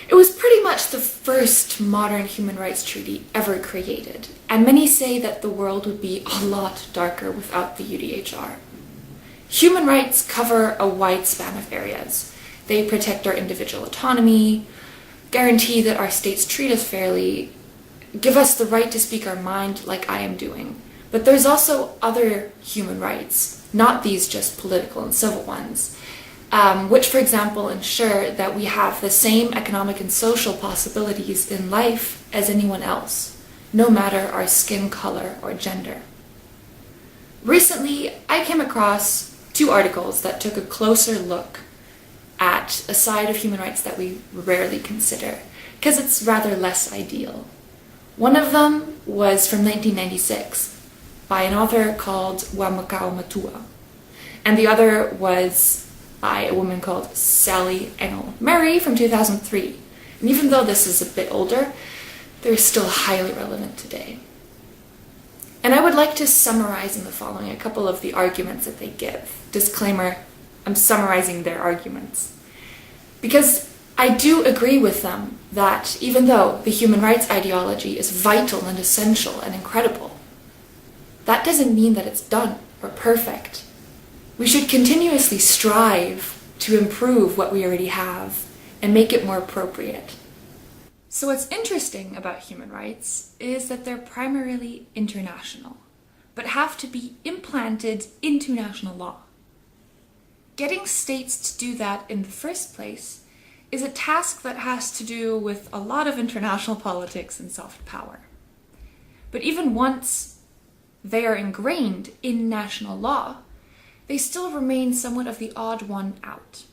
It was pretty much the first modern human rights treaty ever created, and many say that the world would be a lot darker without the UDHR. Human rights cover a wide span of areas. They protect our individual autonomy, guarantee that our states treat us fairly, give us the right to speak our mind like I am doing. But there's also other human rights, not these just political and civil ones, which, for example, ensure that we have the same economic and social possibilities in life as anyone else, no matter our skin color or gender. Recently, I came across 2 articles that took a closer look at a side of human rights that we rarely consider, because it's rather less ideal. One of them was from 1996 by an author called Makau Mutua, and the other was by a woman called Sally Engle Merry from 2003. And even though this is a bit older, they're still highly relevant today. And I would like to summarize in the following a couple of the arguments that they give. Disclaimer, I'm summarizing their arguments. Because I do agree with them that even though the human rights ideology is vital and essential and incredible, that doesn't mean that it's done or perfect. We should continuously strive to improve what we already have and make it more appropriate. So what's interesting about human rights is that they're primarily international, but have to be implanted into national law. Getting states to do that in the first place is a task that has to do with a lot of international politics and soft power. But even once they are ingrained in national law, they still remain somewhat of the odd one out.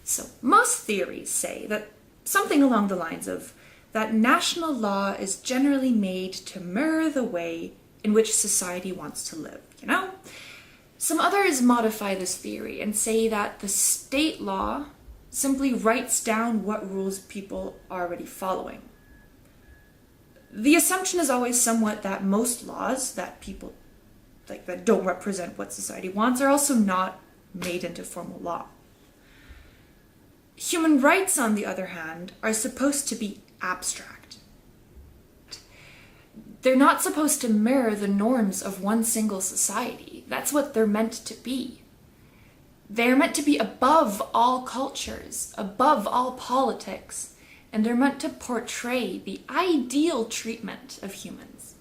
So most theories say that something along the lines of that national law is generally made to mirror the way in which society wants to live, you know? Some others modify this theory and say that the state law simply writes down what rules people are already following. The assumption is always somewhat that most laws that people that don't represent what society wants are also not made into formal law. Human rights, on the other hand, are supposed to be abstract. They're not supposed to mirror the norms of one single society. That's what they're meant to be. They're meant to be above all cultures, above all politics, and they're meant to portray the ideal treatment of humans.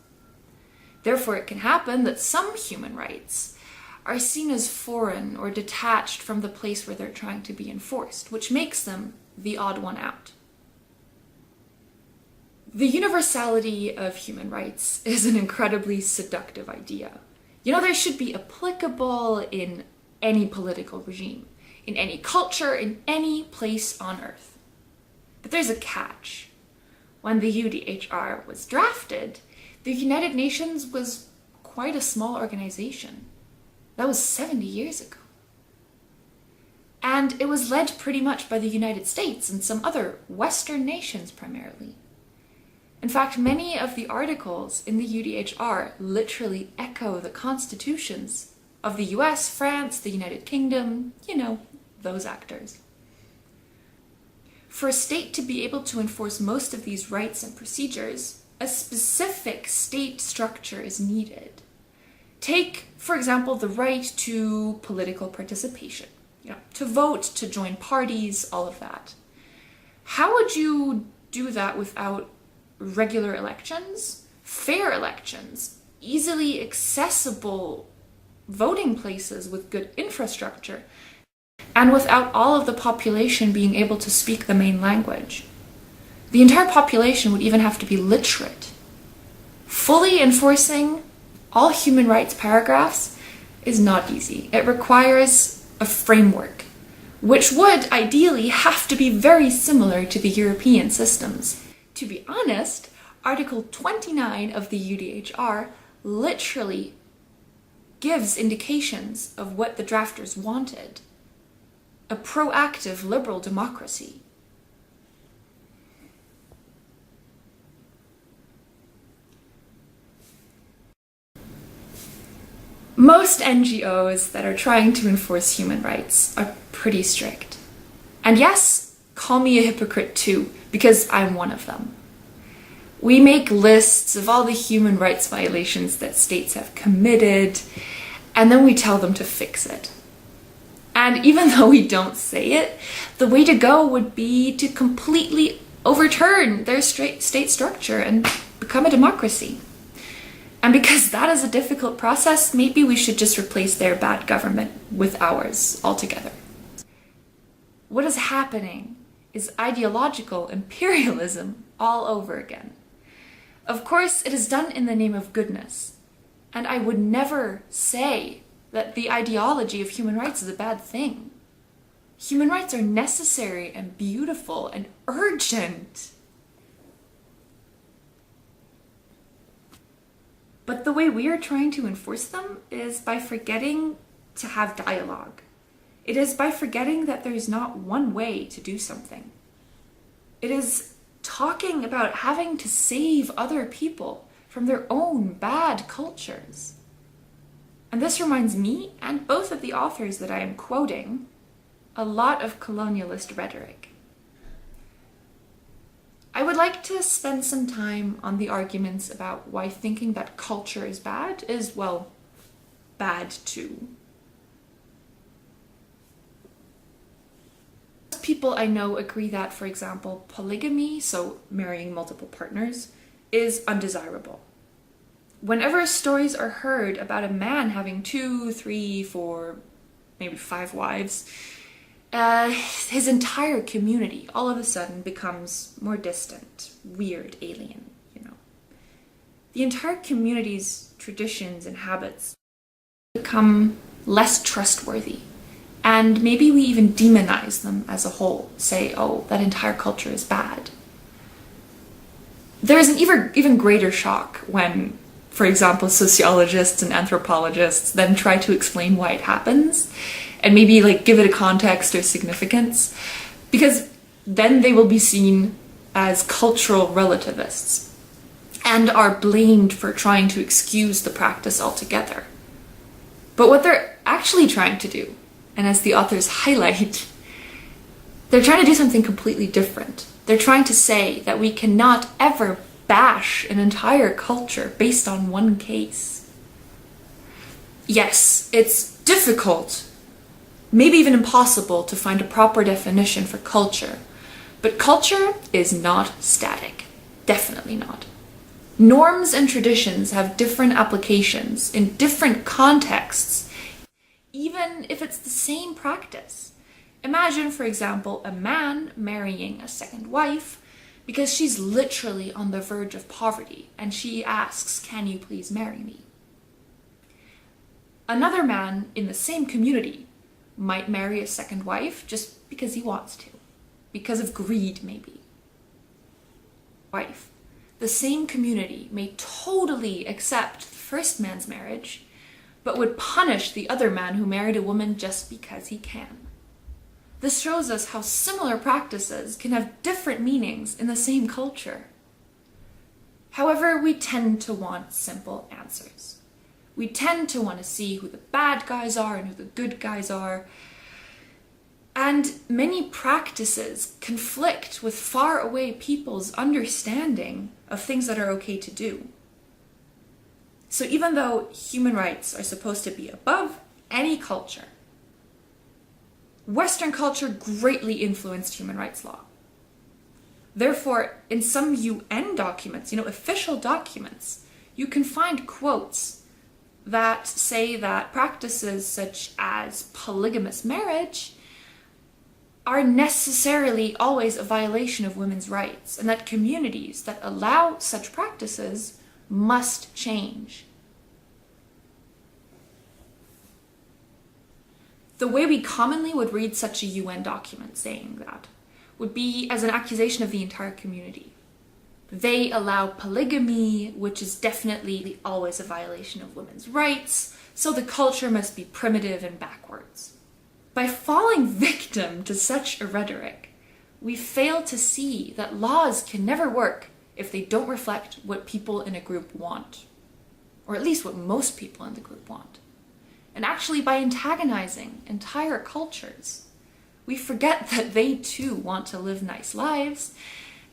Therefore, it can happen that some human rights are seen as foreign or detached from the place where they're trying to be enforced, which makes them the odd one out. The universality of human rights is an incredibly seductive idea. You know, they should be applicable in any political regime, in any culture, in any place on Earth. But there's a catch. When the UDHR was drafted, the United Nations was quite a small organization. That was 70 years ago. And it was led pretty much by the United States and some other Western nations primarily. In fact, many of the articles in the UDHR literally echo the constitutions of the US, France, the United Kingdom, you know, those actors. For a state to be able to enforce most of these rights and procedures, a specific state structure is needed. Take, for example, the right to political participation, to vote, to join parties, all of that. How would you do that without regular elections, fair elections, easily accessible voting places with good infrastructure, and without all of the population being able to speak the main language? The entire population would even have to be literate. Fully enforcing all human rights paragraphs is not easy. It requires a framework, which would ideally have to be very similar to the European systems. To be honest, Article 29 of the UDHR literally gives indications of what the drafters wanted: a proactive liberal democracy. Most NGOs that are trying to enforce human rights are pretty strict. And yes, call me a hypocrite too, because I'm one of them. We make lists of all the human rights violations that states have committed, and then we tell them to fix it. And even though we don't say it, the way to go would be to completely overturn their state structure and become a democracy. And because that is a difficult process, maybe we should just replace their bad government with ours altogether. What is happening is ideological imperialism all over again. Of course, it is done in the name of goodness, and I would never say that the ideology of human rights is a bad thing. Human rights are necessary and beautiful and urgent. But the way we are trying to enforce them is by forgetting to have dialogue. It is by forgetting that there is not one way to do something. It is talking about having to save other people from their own bad cultures. And this reminds me, and both of the authors that I am quoting, a lot of colonialist rhetoric. I would like to spend some time on the arguments about why thinking that culture is bad is, well, bad too. People I know agree that, for example, polygamy, so marrying multiple partners, is undesirable. Whenever stories are heard about a man having 2, 3, 4, maybe 5 wives, his entire community all of a sudden becomes more distant, weird, alien, you know. The entire community's traditions and habits become less trustworthy, and maybe we even demonize them as a whole, say, oh, that entire culture is bad. There is an even greater shock when, for example, sociologists and anthropologists then try to explain why it happens and maybe give it a context or significance, because then they will be seen as cultural relativists and are blamed for trying to excuse the practice altogether. But what they're actually trying to do, and as the authors highlight, they're trying to do something completely different. They're trying to say that we cannot ever bash an entire culture based on one case. Yes, it's difficult, maybe even impossible, to find a proper definition for culture, but culture is not static. Definitely not. Norms and traditions have different applications in different contexts, even if it's the same practice. Imagine, for example, a man marrying a second wife because she's literally on the verge of poverty and she asks, "Can you please marry me?" Another man in the same community might marry a second wife just because he wants to, because of greed maybe. Wife. The same community may totally accept the first man's marriage, but would punish the other man who married a woman just because he can. This shows us how similar practices can have different meanings in the same culture. However, we tend to want simple answers. We tend to want to see who the bad guys are and who the good guys are. And many practices conflict with far away people's understanding of things that are okay to do. So even though human rights are supposed to be above any culture, Western culture greatly influenced human rights law. Therefore, in some UN documents, official documents, you can find quotes that say that practices such as polygamous marriage are necessarily always a violation of women's rights, and that communities that allow such practices must change. The way we commonly would read such a UN document saying that would be as an accusation of the entire community. They allow polygamy, which is definitely always a violation of women's rights, so the culture must be primitive and backwards. By falling victim to such a rhetoric, we fail to see that laws can never work if they don't reflect what people in a group want, or at least what most people in the group want. And actually, by antagonizing entire cultures, we forget that they too want to live nice lives,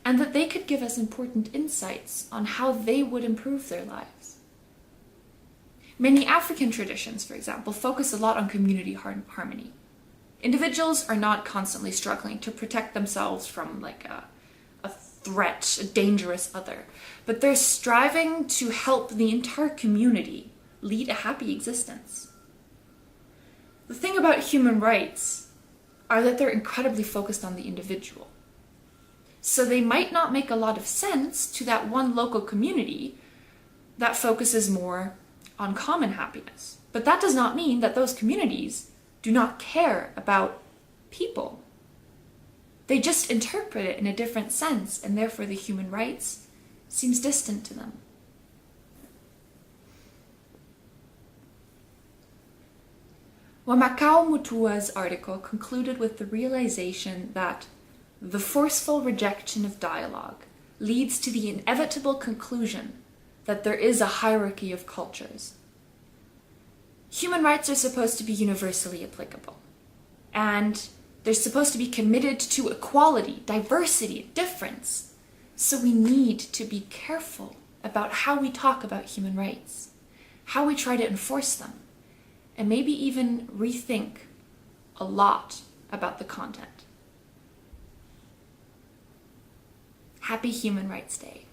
and that they could give us important insights on how they would improve their lives. Many African traditions, for example, focus a lot on community harmony. Individuals are not constantly struggling to protect themselves from a threat, a dangerous other, but they're striving to help the entire community lead a happy existence. The thing about human rights are that they're incredibly focused on the individual. So they might not make a lot of sense to that one local community that focuses more on common happiness. But that does not mean that those communities do not care about people. They just interpret it in a different sense, and therefore the human rights seems distant to them. Makau Mutua's article concluded with the realization that the forceful rejection of dialogue leads to the inevitable conclusion that there is a hierarchy of cultures. Human rights are supposed to be universally applicable, and they're supposed to be committed to equality, diversity, difference. So we need to be careful about how we talk about human rights, how we try to enforce them, and maybe even rethink a lot about the content. Happy Human Rights Day.